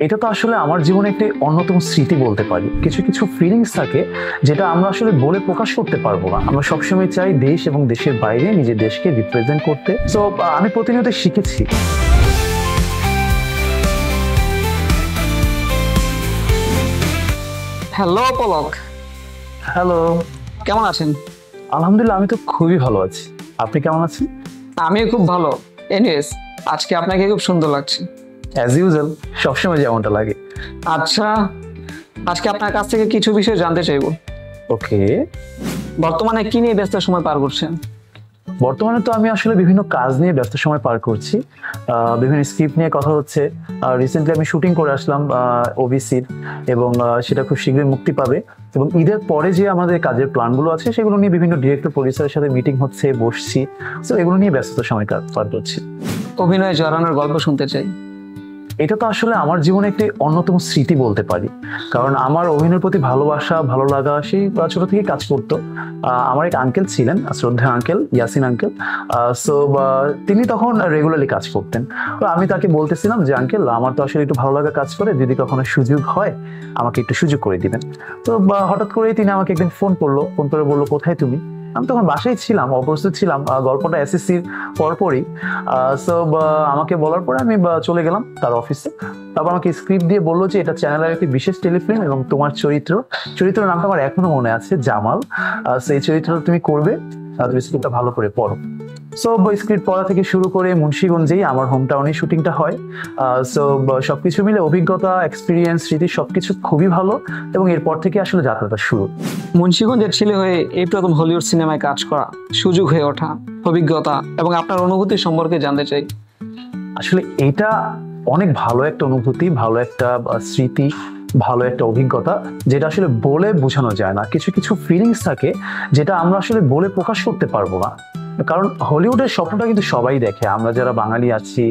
এটা তো আসলে আমার জীবনে একটি অন্যতম স্মৃতি বলতে পারি। কিছু কিছু ফিলিংস থাকে যেটা আমরা আসলে বলে প্রকাশ করতে পারবো না। আমরা সবসময় চাই দেশ এবং দেশের বাইরে নিজের দেশকে রিপ্রেজেন্ট করতে। সো আমি প্রতিনিয়ত শিখেছি। হ্যালো পলক, হ্যালো। কেমন আছেন? আলহামদুলিল্লাহ, আমি তো খুবই ভালো আছি। আপনি কেমন আছেন? আমিও খুব ভালো। এনিওয়েজ, আজকে আপনাকে খুব সুন্দর লাগছে। অ্যাজ ইউজুয়াল, সবসময় যেমনটা লাগে। আচ্ছা, আজকে আপনার কাছ থেকে কিছু বিষয় জানতে চাইবো। ওকে। বর্তমানে কি নিয়ে ব্যস্ত সময় পার করছেন? বর্তমানে তো আমি আসলে বিভিন্ন কাজ নিয়ে ব্যস্ত সময় পার করছি। বিভিন্ন স্ক্রিপ্ট নিয়ে কথা হচ্ছে। রিসেন্টলি আমি শুটিং করে আসলাম ওবিসির, এবং সেটা খুব শীঘ্রই মুক্তি পাবে। এবং ঈদের পরে যে আমাদের কাজের প্ল্যানগুলো আছে সেগুলো নিয়ে বিভিন্ন ডিরেক্টর প্রডিউসারের সাথে মিটিং হচ্ছে, বসছি। সো এগুলো নিয়ে ব্যস্ত সময় পার করছি। অভিনয়ে জড়ানোর গল্প শুনতে চাই। এটা তো আসলে আমার জীবনে একটি অন্যতম স্মৃতি বলতে পারি, কারণ আমার অভিনয়ের প্রতি ভালোবাসা, ভালো লাগা সেই ছোট থেকে কাজ করতো। আমার এক আঙ্কেল ছিলেন, শ্রদ্ধেয় আঙ্কেল, ইয়াসিন আঙ্কেল। সো তিনি তখন রেগুলারলি কাজ করতেন। তো আমি তাকে বলতেছিলাম যে আঙ্কেল, আমার তো আসলে একটু ভালো লাগা কাজ করে, যদি কখনো সুযোগ হয় আমাকে একটু সুযোগ করে দিবেন। তো হঠাৎ করেই তিনি আমাকে একদিন ফোন করে বললো, কোথায় তুমি? আমি তখন বাসায় ছিলাম, অপ্রস্তুত ছিলাম। গল্পটা এসএসসির পরপরই। সো আমাকে বলার পরে আমি চলে গেলাম তার অফিসে। তারপর আমাকে স্ক্রিপ্ট দিয়ে বললো যে এটা চ্যানেলের একটি বিশেষ টেলিফিল্ম, এবং তোমার চরিত্রের নামটা আমার এখনো মনে আছে, জামাল। সেই চরিত্রটা তুমি করবে, তুমি স্ক্রিপ্টটা ভালো করে পড়ো। সো স্ক্রিপ্ট পড়া থেকে শুরু করে মুন্সিগঞ্জেই আমার হোম টাউনে শুটিংটা হয়। সো সবকিছু মিলে অভিজ্ঞতা, এক্সপিরিয়েন্স, স্মৃতি সবকিছু খুবই ভালো, এবং এরপর থেকে আসলে যাত্রাটা শুরু। মুন্সিগঞ্জের ছেলে হয়ে এই প্রথম হলিউড সিনেমায় কাজ করা, সুযোগ হয়ে ওঠা, অভিজ্ঞতা এবং আপনার অনুভূতি সম্পর্কে জানতে চাই। আসলে এটা অনেক ভালো একটা অনুভূতি, ভালো একটা স্মৃতি, ভালো একটা অভিজ্ঞতা, যেটা আসলে বলে বোঝানো যায় না। কিছু কিছু ফিলিংস থাকে যেটা আমরা আসলে বলে প্রকাশ করতে পারবো না, কারণ হলিউডের স্বপ্নটা কিন্তু সবাই দেখে। আমরা যারা বাঙালি আছি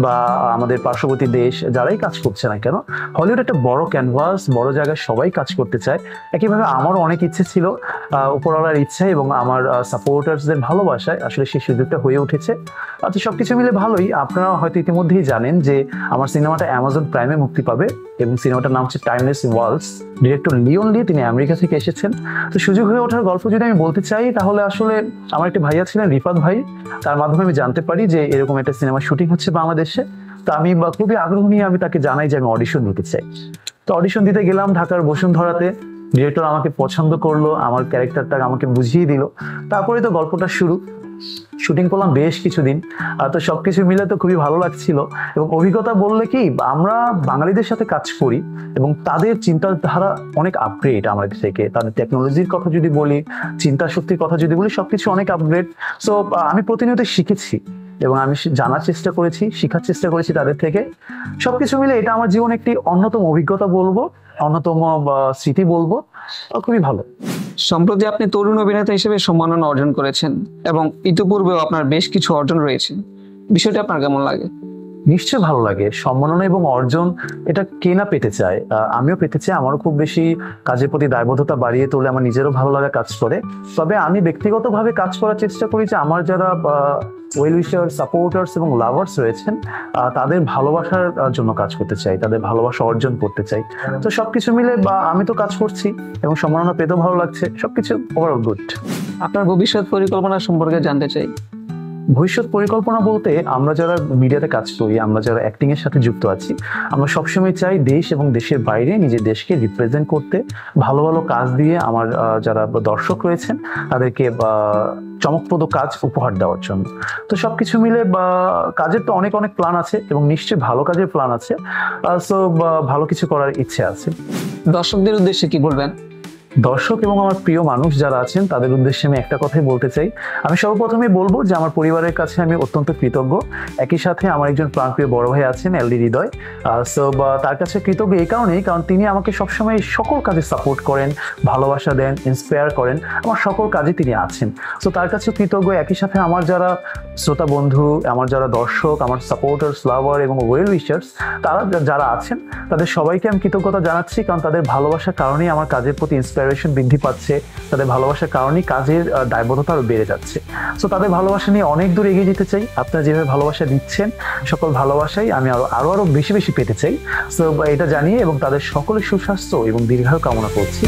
বা আমাদের পার্শ্ববর্তী দেশ যারাই কাজ করছে না কেন, হলিউড একটা বড় ক্যানভাস, বড় জায়গায় সবাই কাজ করতে চায়। একইভাবে আমারও অনেক ইচ্ছে ছিল, উপরওয়ালার ইচ্ছা এবং আমার সাপোর্টার্সদের ভালোবাসায় আসলে সেই সুযোগটা হয়ে উঠেছে। তো সবকিছু মিলে ভালোই। আপনারা হয়তো ইতিমধ্যেই জানেন যে আমার সিনেমাটা অ্যামাজন প্রাইমে মুক্তি পাবে, এবং সিনেমাটার নাম হচ্ছে টাইমলেস ওয়ার্ল্ডস। ডিরেক্টর লিওন লি, তিনি আমেরিকা থেকে এসেছেন। তো সুযোগ হয়ে ওঠার গল্প যদি আমি বলতে চাই, তাহলে আসলে আমার একটা ভাইয়া ছিলেন, রিফাত ভাই। তার মাধ্যমে আমি জানতে পারি যে এরকম একটা সিনেমা শুটিং হচ্ছে বাংলাদেশে। তো আমি খুবই আগ্রহ নিয়ে আমি তাকে জানাই যে আমি অডিশন দিতে চাই। তো অডিশন দিতে গেলাম ঢাকার বসুন্ধরাতে। ডিরেক্টর আমাকে পছন্দ করলো, আমার ক্যারেক্টারটা আমাকে বুঝিয়ে দিল। তারপরে তো গল্পটা শুরু। শুটিং করলাম বেশ কিছুদিন। তো সবকিছু মিলে তো খুবই ভালো লাগছিল। এবং অভিজ্ঞতা বললে কি, আমরা বাঙালিদের সাথে কাজ করি এবং তাদের চিন্তাধারা অনেক আপগ্রেড আমাদের থেকে। তাদের টেকনোলজির কথা যদি বলি, চিন্তা শক্তির কথা যদি বলি, সবকিছু অনেক আপগ্রেড। সো আমি প্রতিনিয়ত শিখেছি এবং আমি জানার চেষ্টা করেছি, শেখার চেষ্টা করেছি তাদের থেকে। সবকিছু মিলে এটা আমার জীবনে একটি অন্যতম অভিজ্ঞতা বলবো, অন্যতম স্মৃতি বলবো। খুবই ভালো। সম্প্রতি আপনি তরুণ অভিনেতা হিসেবে সম্মাননা অর্জন করেছেন, এবং ইতিপূর্বেও আপনার বেশ কিছু অর্জন রয়েছে। বিষয়টা আপনার কেমন লাগে? নিশ্চয় ভালো লাগে। সম্মাননা এবং অর্জন এটা কে না পেতে চায়, আমিও পেতে চাই। আমারও খুব বেশি কাজের প্রতি দায়বদ্ধতা বাড়িয়ে তোলে, আমার নিজেরও ভালো লাগা কাজ করে। তবে আমি ব্যক্তিগতভাবে কাজ করার চেষ্টা করি যে আমার যারা ওয়েল উইশার, সাপোর্টার্স এবং লাভার্স রয়েছেন, তাদের ভালোবাসার জন্য কাজ করতে চাই, তাদের ভালোবাসা অর্জন করতে চাই। তো সবকিছু মিলে আমি তো কাজ করছি এবং সম্মাননা পেতেও ভালো লাগছে। সবকিছু ওভারঅল গুড। আপনার ভবিষ্যৎ পরিকল্পনা সম্পর্কে জানতে চাই। ভবিষ্যৎ পরিকল্পনা বলতে, আমরা যারা মিডিয়াতে কাজ করি, আমরা যারা অ্যাক্টিং এর সাথে যুক্ত আছি, আমরা সবসময় চাই দেশ এবং দেশের বাইরে নিজের দেশকে রিপ্রেজেন্ট করতে, ভালো ভালো কাজ দিয়ে আমার যারা দর্শক রয়েছেন তাদেরকে চমকপ্রদ কাজ উপহার দেওয়ার জন্য। তো সবকিছু মিলে কাজের তো অনেক অনেক প্ল্যান আছে, এবং নিশ্চয়ই ভালো কাজের প্ল্যান আছে। সো ভালো কিছু করার ইচ্ছে আছে। দর্শকদের উদ্দেশ্যে কি বলবেন? দর্শক এবং আমার প্রিয় মানুষ যারা আছেন তাদের উদ্দেশ্যে আমি একটা কথাই বলতে চাই। আমি সর্বপ্রথমে বলবো যে আমার পরিবারের কাছে আমি অত্যন্ত কৃতজ্ঞ। একই সাথে আমার একজন প্রাণপ্রিয় বড় ভাই আছেন, এলডি হৃদয়। সো তার কাছে কৃতজ্ঞ এই কারণেই, কারণ তিনি আমাকে সবসময় সকল কাজে সাপোর্ট করেন, ভালোবাসা দেন, ইন্সপায়ার করেন। আমার সকল কাজে তিনি আছেন। সো তার কাছে কৃতজ্ঞ। একই সাথে আমার যারা শ্রোতা বন্ধু, আমার যারা দর্শক, আমার সাপোর্টার্স, লাভার এবং ওয়েল উইশার্স, তারা যারা আছেন তাদের সবাইকে আমি কৃতজ্ঞতা জানাচ্ছি, কারণ তাদের ভালোবাসার কারণেই আমার কাজের প্রতি ইন্সপায়ার জেনারেশন বৃদ্ধি পাচ্ছে, তাদের ভালোবাসার কারণেই কাজের দায়বদ্ধতা আরো বেড়ে যাচ্ছে। সো তাদের ভালোবাসা নিয়ে অনেক দূর এগিয়ে যেতে চাই। আপনারা যেভাবে ভালোবাসা দিচ্ছেন, সকল ভালোবাসাই আমি আরো আরো আরো বেশি বেশি পেতে চাই। সো এটা জানিয়ে এবং তাদের সকলের সুস্বাস্থ্য এবং দীর্ঘায়ু কামনা করছি।